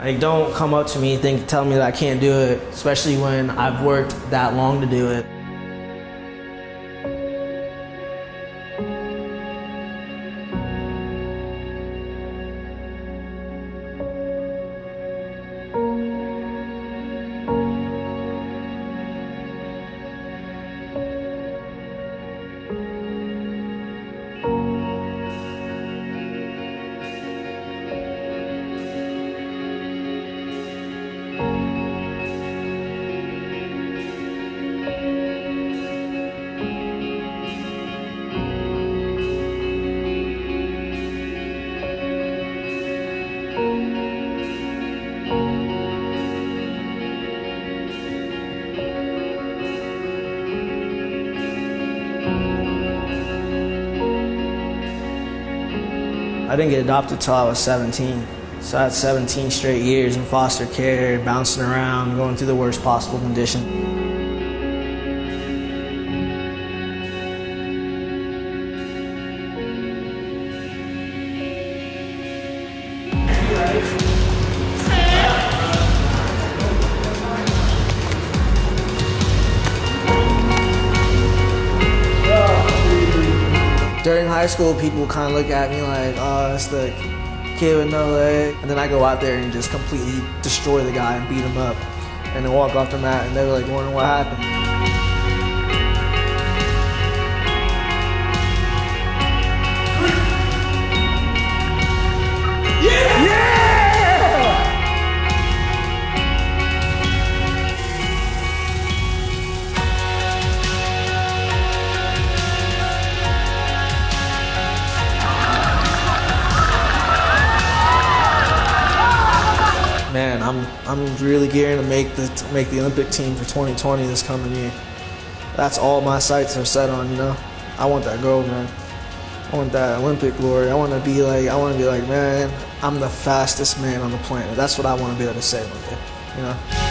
Like, don't come up to me tell me that I can't do it, especially when I've worked that long to do it. I didn't get adopted till I was 17. So I had 17 straight years in foster care, bouncing around, going through the worst possible conditions. During high school, people kind of look at me like, oh, that's the kid with no leg. And then I go out there and just completely destroy the guy and beat him up. And then walk off the mat and they were like wondering what happened. Yeah! Yeah! Man, I'm really gearing to make the Olympic team for 2020 this coming year. That's all my sights are set on, you know. I want that gold, man. I want that Olympic glory. I want to be like, man, I'm the fastest man on the planet. That's what I want to be able to say one day, you know.